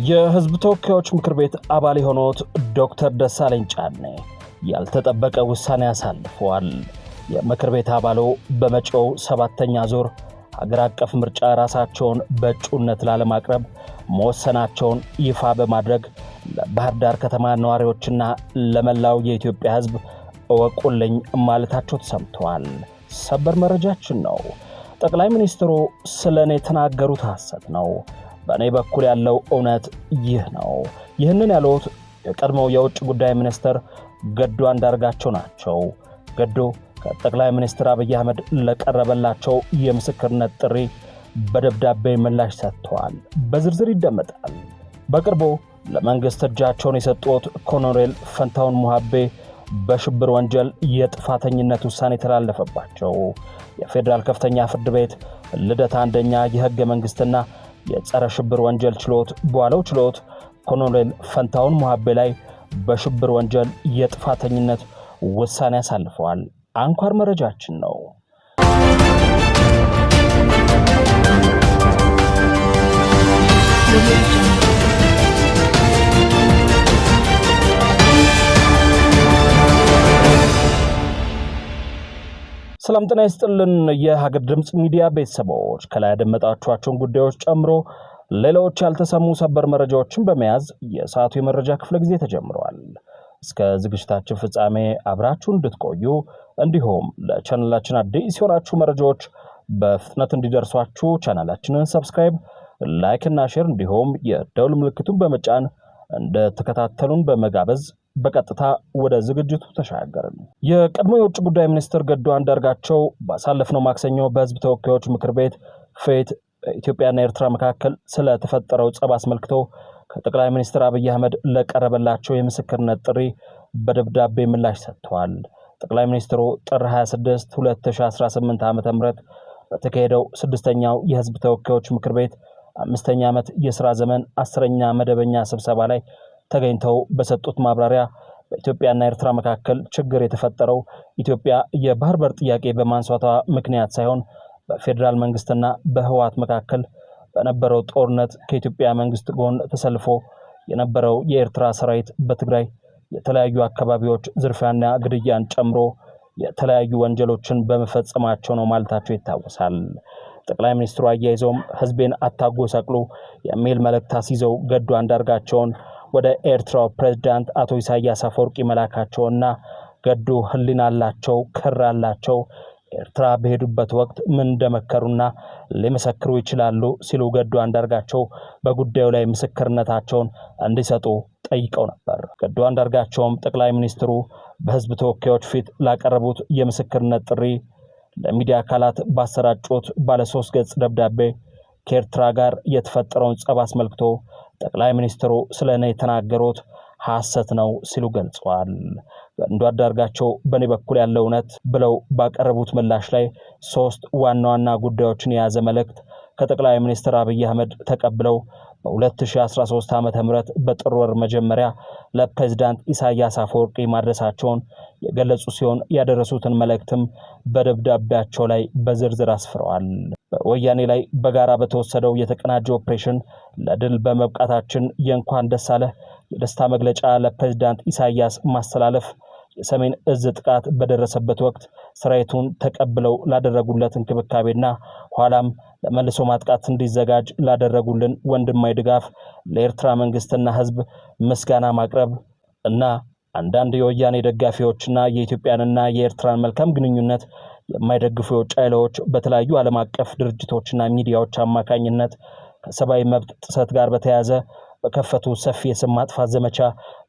የህዝብ ተወካዮች ምክር ቤት አባል የሆኑት ዶክተር ደሳለኝ ጫኔ ያልተጠበቀ ውሳኔ አሳልፈዋል። የምክር ቤት አባሉ በመጪው 7ኛ ዙር ሀገር አቀፍ ምርጫ ራሳቸውን በእጩነት ላለማቅረብ መወሰናቸውን ይፋ በማድረግ ለባህር ዳር ከተማ ነዋሪዎችና ለመላው የኢትዮጵያ ህዝብ እወቁልኝ ማለታቸው ተሰምቷል። ሰበር መረጃችን ነው። ጠቅላይ ሚኒስትሩ ስለኔ የተናገሩት ሐሰት ነው፣ በእኔ በኩል ያለው እውነት ይህ ነው። ይህንን ያሉት የቀድሞው የውጭ ጉዳይ ሚኒስትር ገዱ አንዳርጋቸው ናቸው። ገዱ ከጠቅላይ ሚኒስትር አብይ አህመድ ለቀረበላቸው የምስክርነት ጥሪ በደብዳቤ ምላሽ ሰጥተዋል። በዝርዝር ይደመጣል። በቅርቡ ለመንግስት እጃቸውን የሰጡት ኮሎኔል ፈንታውን ሙሃቤ በሽብር ወንጀል የጥፋተኝነት ውሳኔ ተላለፈባቸው። የፌዴራል ከፍተኛ ፍርድ ቤት ልደታ አንደኛ የህገ መንግስትና የጸረ ሽብር ወንጀል ችሎት በዋለው ችሎት ኮሎኔል ፈንታውን ሙሃቤ ላይ በሽብር ወንጀል የጥፋተኝነት ውሳኔ አሳልፈዋል። አንኳር መረጃችን ነው። ሰላም ጤና ይስጥልን። የሀገር ድምጽ ሚዲያ ቤተሰቦች ከላይ ያደመጣችኋቸውን ጉዳዮች ጨምሮ ሌሎች ያልተሰሙ ሰበር መረጃዎችን በመያዝ የሰዓቱ የመረጃ ክፍለ ጊዜ ተጀምሯል። እስከ ዝግጅታችን ፍጻሜ አብራችሁን እንድትቆዩ እንዲሁም ለቻናላችን አዲስ የሆናችሁ መረጃዎች በፍጥነት እንዲደርሷችሁ ቻናላችንን ሰብስክራይብ፣ ላይክ እና ሼር እንዲሁም የደውል ምልክቱን በመጫን እንደተከታተሉን በመጋበዝ በቀጥታ ወደ ዝግጅቱ ተሻገርን። የቀድሞ የውጭ ጉዳይ ሚኒስትር ገዱ አንዳርጋቸው ባሳለፍነው ማክሰኞ በህዝብ ተወካዮች ምክር ቤት ፊት በኢትዮጵያና ኤርትራ መካከል ስለተፈጠረው ጸብ አስመልክቶ ከጠቅላይ ሚኒስትር አብይ አህመድ ለቀረበላቸው የምስክርነት ጥሪ በደብዳቤ ምላሽ ሰጥተዋል። ጠቅላይ ሚኒስትሩ ጥር 26 2018 ዓ.ም በተካሄደው 6ኛው የህዝብ ተወካዮች ምክር ቤት 5ኛ ዓመት የሥራ ዘመን 10ኛ መደበኛ ስብሰባ ላይ ተገኝተው በሰጡት ማብራሪያ በኢትዮጵያና ኤርትራ መካከል ችግር የተፈጠረው ኢትዮጵያ የባህር በር ጥያቄ በማንሳቷ ምክንያት ሳይሆን በፌዴራል መንግስትና በህወሓት መካከል በነበረው ጦርነት ከኢትዮጵያ መንግስት ጎን ተሰልፎ የነበረው የኤርትራ ሰራዊት በትግራይ የተለያዩ አካባቢዎች ዝርፊያና ግድያን ጨምሮ የተለያዩ ወንጀሎችን በመፈጸማቸው ነው ማለታቸው ይታወሳል። ጠቅላይ ሚኒስትሩ አያይዘውም ህዝቤን አታጎሳቅሉ የሚል መልእክት አስይዘው ገዱ አንዳርጋቸውን ወደ ኤርትራው ፕሬዝዳንት አቶ ኢሳያስ አፈወርቂ መላካቸውና ገዱ ህሊና አላቸው ክር አላቸው ኤርትራ በሄዱበት ወቅት ምን እንደመከሩና ሊመሰክሩ ይችላሉ ሲሉ ገዱ አንዳርጋቸው በጉዳዩ ላይ ምስክርነታቸውን እንዲሰጡ ጠይቀው ነበር። ገዱ አንዳርጋቸውም ጠቅላይ ሚኒስትሩ በህዝብ ተወካዮች ፊት ላቀረቡት የምስክርነት ጥሪ ለሚዲያ አካላት ባሰራጩት ባለ 3 ገጽ ደብዳቤ ከኤርትራ ጋር የተፈጠረውን ጸብ አስመልክቶ ጠቅላይ ሚኒስትሩ ስለኔ የተናገሩት ሐሰት ነው ሲሉ ገልጸዋል። ገዱ አንዳርጋቸው በኔ በኩል ያለው እውነት ብለው ባቀረቡት ምላሽ ላይ 3 ዋና ዋና ጉዳዮችን የያዘ መልእክት ከጠቅላይ ሚኒስትር አብይ አህመድ ተቀብለው በ2013 ዓ.ም በጥር ወር መጀመሪያ ለፕሬዝዳንት ኢሳያስ አፈወርቂ ማድረሳቸውን የገለጹ ሲሆን ያደረሱትን መልእክትም በደብዳቤያቸው ላይ በዝርዝር አስፍረዋል። በወያኔ ላይ በጋራ በተወሰደው የተቀናጀ ኦፕሬሽን ለድል በመብቃታችን የእንኳን ደስ አለህ የደስታ መግለጫ ለፕሬዝዳንት ኢሳያስ ማስተላለፍ፣ የሰሜን እዝ ጥቃት በደረሰበት ወቅት ሰራዊቱን ተቀብለው ላደረጉለት እንክብካቤና ኋላም ለመልሶ ማጥቃት እንዲዘጋጅ ላደረጉልን ወንድማዊ ድጋፍ ለኤርትራ መንግስትና ህዝብ ምስጋና ማቅረብ እና አንዳንድ የወያኔ ደጋፊዎችና የኢትዮጵያንና የኤርትራን መልካም ግንኙነት የማይደግፉ የውጭ ኃይሎች በተለያዩ ዓለም አቀፍ ድርጅቶችና ሚዲያዎች አማካኝነት ከሰብአዊ መብት ጥሰት ጋር በተያያዘ በከፈቱ ሰፊ የስም ማጥፋት ዘመቻ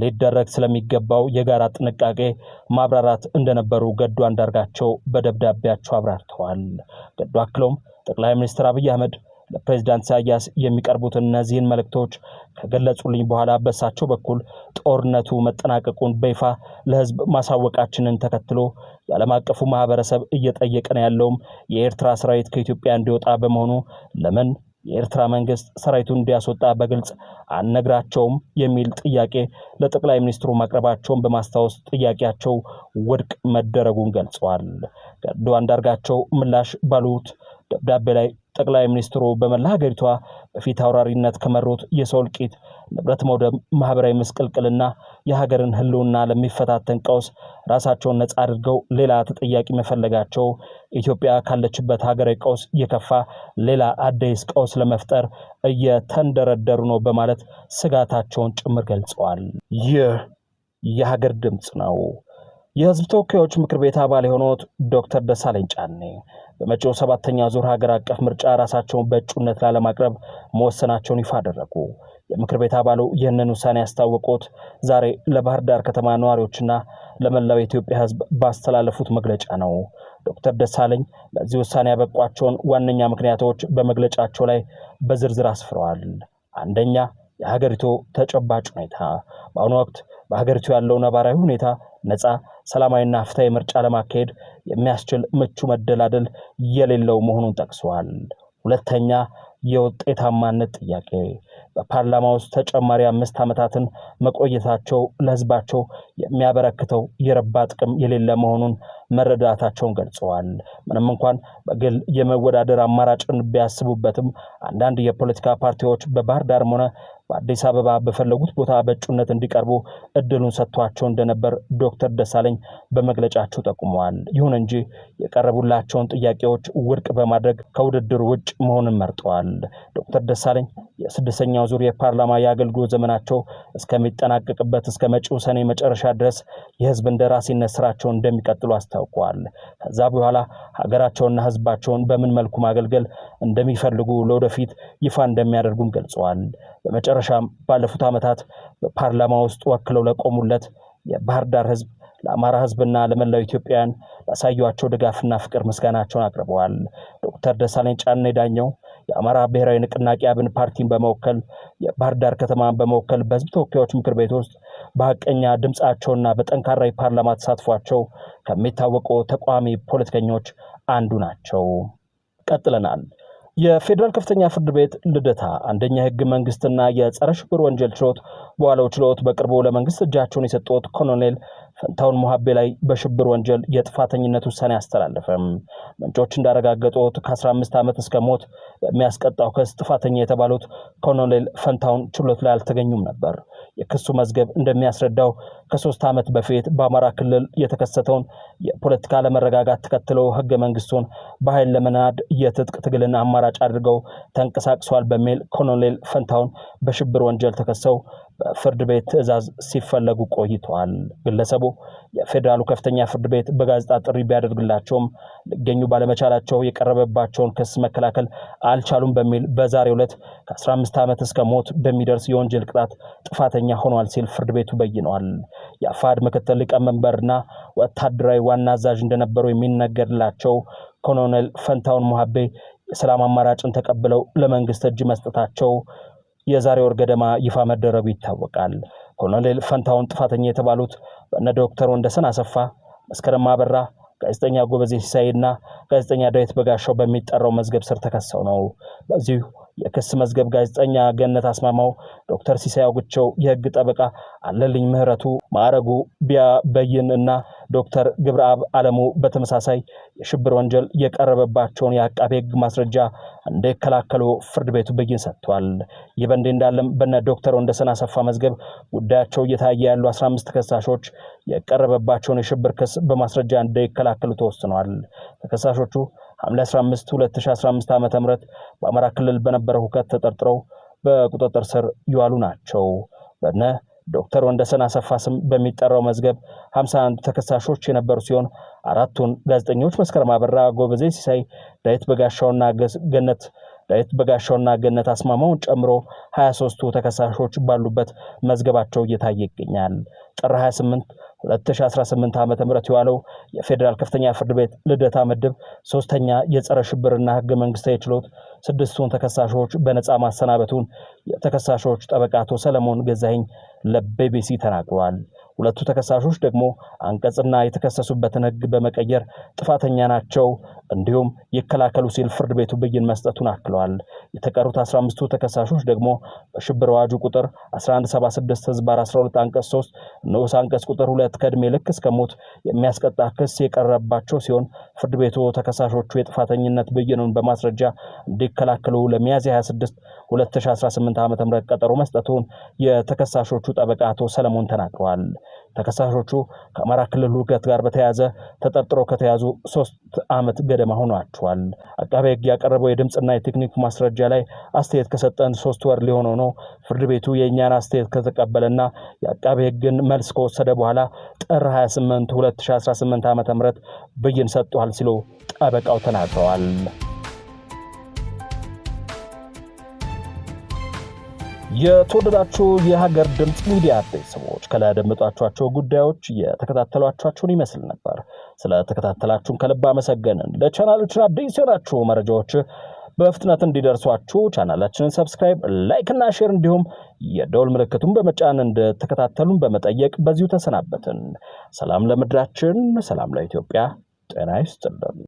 ሊደረግ ስለሚገባው የጋራ ጥንቃቄ ማብራራት እንደነበሩ ገዱ አንዳርጋቸው በደብዳቤያቸው አብራርተዋል። ገዱ አክለውም ጠቅላይ ሚኒስትር አብይ አህመድ ለፕሬዝዳንት ኢሳያስ የሚቀርቡትን እነዚህን መልእክቶች ከገለጹልኝ በኋላ በሳቸው በኩል ጦርነቱ መጠናቀቁን በይፋ ለህዝብ ማሳወቃችንን ተከትሎ የዓለም አቀፉ ማህበረሰብ እየጠየቀን ያለውም የኤርትራ ሰራዊት ከኢትዮጵያ እንዲወጣ በመሆኑ ለምን የኤርትራ መንግስት ሰራዊቱን እንዲያስወጣ በግልጽ አነግራቸውም የሚል ጥያቄ ለጠቅላይ ሚኒስትሩ ማቅረባቸውን በማስታወስ ጥያቄያቸው ውድቅ መደረጉን ገልጸዋል። ገዱ አንዳርጋቸው ምላሽ ባሉት ደብዳቤ ላይ ጠቅላይ ሚኒስትሩ በመላ ሀገሪቷ በፊት አውራሪነት ከመሩት የሰው እልቂት፣ ንብረት መውደም፣ ማህበራዊ ምስቅልቅልና የሀገርን ህልውና ለሚፈታተን ቀውስ ራሳቸውን ነጻ አድርገው ሌላ ተጠያቂ መፈለጋቸው ኢትዮጵያ ካለችበት ሀገራዊ ቀውስ የከፋ ሌላ አዲስ ቀውስ ለመፍጠር እየተንደረደሩ ነው በማለት ስጋታቸውን ጭምር ገልጸዋል። ይህ የሀገር ድምጽ ነው። የህዝብ ተወካዮች ምክር ቤት አባል የሆኑት ዶክተር ደሳለኝ ጫኔ በመጪው 7ኛ ዙር ሀገር አቀፍ ምርጫ ራሳቸውን በእጩነት ላለማቅረብ መወሰናቸውን ይፋ አደረጉ። የምክር ቤት አባሉ ይህንን ውሳኔ ያስታወቁት ዛሬ ለባህር ዳር ከተማ ነዋሪዎችና ለመላው የኢትዮጵያ ህዝብ ባስተላለፉት መግለጫ ነው። ዶክተር ደሳለኝ ለዚህ ውሳኔ ያበቋቸውን ዋነኛ ምክንያቶች በመግለጫቸው ላይ በዝርዝር አስፍረዋል። አንደኛ፣ የሀገሪቱ ተጨባጭ ሁኔታ። በአሁኑ ወቅት በሀገሪቱ ያለው ነባራዊ ሁኔታ ነፃ ሰላማዊና ፍትሃዊ ምርጫ ለማካሄድ የሚያስችል ምቹ መደላደል የሌለው መሆኑን ጠቅሰዋል። ሁለተኛ፣ የውጤታማነት ጥያቄ። በፓርላማ ውስጥ ተጨማሪ 5 ዓመታትን መቆየታቸው ለህዝባቸው የሚያበረክተው የረባ ጥቅም የሌለ መሆኑን መረዳታቸውን ገልጸዋል። ምንም እንኳን በግል የመወዳደር አማራጭን ቢያስቡበትም አንዳንድ የፖለቲካ ፓርቲዎች በባህር ዳርም ሆነ በአዲስ አበባ በፈለጉት ቦታ በእጩነት እንዲቀርቡ እድሉን ሰጥቷቸው እንደነበር ዶክተር ደሳለኝ በመግለጫቸው ጠቁመዋል። ይሁን እንጂ የቀረቡላቸውን ጥያቄዎች ውድቅ በማድረግ ከውድድር ውጭ መሆንን መርጠዋል። ዶክተር ደሳለኝ የ6ኛው ዙር የፓርላማ የአገልግሎት ዘመናቸው እስከሚጠናቀቅበት እስከ መጪው ሰኔ መጨረሻ ድረስ የህዝብ እንደራሴነት ስራቸውን እንደሚቀጥሉ አስታውቀዋል። ከዛ በኋላ ሀገራቸውና ህዝባቸውን በምን መልኩ ማገልገል እንደሚፈልጉ ለወደፊት ይፋ እንደሚያደርጉም ገልጸዋል። በመጨረሻም ባለፉት ዓመታት በፓርላማ ውስጥ ወክለው ለቆሙለት የባህር ዳር ህዝብ፣ ለአማራ ህዝብና ለመላው ኢትዮጵያውያን ላሳዩአቸው ድጋፍና ፍቅር ምስጋናቸውን አቅርበዋል። ዶክተር ደሳለኝ ጫኔ ዳኘው የአማራ ብሔራዊ ንቅናቄ አብን ፓርቲን በመወከል የባህር ዳር ከተማን በመወከል በህዝብ ተወካዮች ምክር ቤት ውስጥ በሐቀኛ ድምጻቸውና በጠንካራ የፓርላማ ተሳትፏቸው ከሚታወቁ ተቋሚ ፖለቲከኞች አንዱ ናቸው። ቀጥለናል። የፌዴራል ከፍተኛ ፍርድ ቤት ልደታ አንደኛ ህግ መንግስትና የጸረ ሽብር ወንጀል ችሎት በዋለው ችሎት በቅርቡ ለመንግስት እጃቸውን የሰጡት ኮሎኔል ፈንታውን ሙሀቤ ላይ በሽብር ወንጀል የጥፋተኝነት ውሳኔ አስተላለፈም። ምንጮች እንዳረጋገጡት ከ15 ዓመት እስከ ሞት በሚያስቀጣው ክስ ጥፋተኛ የተባሉት ኮሎኔል ፈንታውን ችሎት ላይ አልተገኙም ነበር። የክሱ መዝገብ እንደሚያስረዳው ከ3 ዓመት በፊት በአማራ ክልል የተከሰተውን የፖለቲካ አለመረጋጋት ተከትሎ ህገ መንግስቱን በኃይል ለመናድ የትጥቅ ትግልን አማራጭ አድርገው ተንቀሳቅሷል በሚል ኮሎኔል ፈንታውን በሽብር ወንጀል ተከሰው በፍርድ ቤት ትዕዛዝ ሲፈለጉ ቆይተዋል። ግለሰቡ የፌዴራሉ ከፍተኛ ፍርድ ቤት በጋዜጣ ጥሪ ቢያደርግላቸውም ሊገኙ ባለመቻላቸው የቀረበባቸውን ክስ መከላከል አልቻሉም በሚል በዛሬው ዕለት ከ15 ዓመት እስከ ሞት በሚደርስ የወንጀል ቅጣት ጥፋተኛ ሆኗል ሲል ፍርድ ቤቱ በይኗል። የአፋሕድ ምክትል ሊቀመንበርና ወታደራዊ ዋና አዛዥ እንደነበሩ የሚነገርላቸው ኮሎኔል ፈንታውን ሙሀቤ የሰላም አማራጭን ተቀብለው ለመንግስት እጅ መስጠታቸው የዛሬ ወር ገደማ ይፋ መደረጉ ይታወቃል። ኮሎኔል ፈንታውን ጥፋተኛ የተባሉት በእነ ዶክተር ወንደሰን አሰፋ፣ መስከረም አበራ፣ ጋዜጠኛ ጎበዜ ሲሳይና ጋዜጠኛ ዳዊት በጋሻው በሚጠራው መዝገብ ስር ተከሰው ነው። በዚሁ የክስ መዝገብ ጋዜጠኛ ገነት አስማማው፣ ዶክተር ሲሳይ አውግቸው፣ የህግ ጠበቃ አለልኝ ምህረቱ፣ ማዕረጉ ቢያበይን እና ዶክተር ግብረአብ አለሙ በተመሳሳይ የሽብር ወንጀል የቀረበባቸውን የአቃቤ ህግ ማስረጃ እንዲከላከሉ ፍርድ ቤቱ ብይን ሰጥቷል። ይህ በእንዲህ እንዳለም በነ ዶክተር ወንደሰን አሰፋ መዝገብ ጉዳያቸው እየታየ ያሉ 15 ተከሳሾች የቀረበባቸውን የሽብር ክስ በማስረጃ እንዲከላከሉ ተወስኗል። ተከሳሾቹ ሐምሌ 15 2015 ዓ.ም በአማራ ክልል በነበረው ሁከት ተጠርጥረው በቁጥጥር ስር ይዋሉ ናቸው። በነ ዶክተር ወንደሰን አሰፋ ስም በሚጠራው መዝገብ 51 ተከሳሾች የነበሩ ሲሆን አራቱን ጋዜጠኞች መስከረም አበራ፣ ጎበዜ ሲሳይ፣ ዳዊት በጋሻውና ገነት አስማማውን ጨምሮ 23ቱ ተከሳሾች ባሉበት መዝገባቸው እየታየ ይገኛል። ጥር 28 2018 ዓ.ም የዋለው የፌዴራል ከፍተኛ ፍርድ ቤት ልደታ ምድብ 3ኛ የጸረ ሽብርና ህገ መንግስታዊ ችሎት 6ቱን ተከሳሾች በነጻ ማሰናበቱን የተከሳሾች ጠበቃ አቶ ሰለሞን ገዛኸኝ ለቢቢሲ ተናግረዋል። ሁለቱ ተከሳሾች ደግሞ አንቀጽና የተከሰሱበትን ሕግ በመቀየር ጥፋተኛ ናቸው እንዲሁም ይከላከሉ ሲል ፍርድ ቤቱ ብይን መስጠቱን አክለዋል። የተቀሩት 15ቱ ተከሳሾች ደግሞ በሽብር አዋጁ ቁጥር 1176/12 አንቀጽ 3 ንዑስ አንቀጽ ቁጥር 2 ከዕድሜ ልክ እስከ ሞት የሚያስቀጣ ክስ የቀረባቸው ሲሆን ፍርድ ቤቱ ተከሳሾቹ የጥፋተኝነት ብይኑን በማስረጃ እንዲከላከሉ ለሚያዝያ 26 2018 ዓ.ም ቀጠሮ መስጠቱን የተከሳሾቹ ጠበቃ አቶ ሰለሞን ተናግረዋል። ተከሳሾቹ ከአማራ ክልል ሁከት ጋር በተያያዘ ተጠርጥረው ከተያዙ 3 ዓመት ገደማ ሆኗቸዋል። አቃቤ ሕግ ያቀረበው የድምጽና የቴክኒክ ማስረጃ ላይ አስተያየት ከሰጠን 3 ወር ሊሆነው ነው። ፍርድ ቤቱ የእኛን አስተያየት ከተቀበለና የአቃቤ ሕግን መልስ ከወሰደ በኋላ ጥር 28 2018 ዓ.ም ብይን ሰጥቷል ሲሉ ጠበቃው ተናግረዋል። የተወደዳችሁ የሀገር ድምጽ ሚዲያ ቤተሰቦች ከላይ ያደመጣችኋቸው ጉዳዮች የተከታተሏችሁን ይመስል ነበር። ስለተከታተላችሁን ከልብ አመሰገንን። ለቻናላችን አዲስ የሆናችሁ መረጃዎች በፍጥነት እንዲደርሷችሁ ቻናላችንን ሰብስክራይብ፣ ላይክ እና ሼር እንዲሁም የደወል ምልክቱን በመጫን እንድትከታተሉን በመጠየቅ በዚሁ ተሰናበትን። ሰላም ለምድራችን፣ ሰላም ለኢትዮጵያ። ጤና ይስጥልን።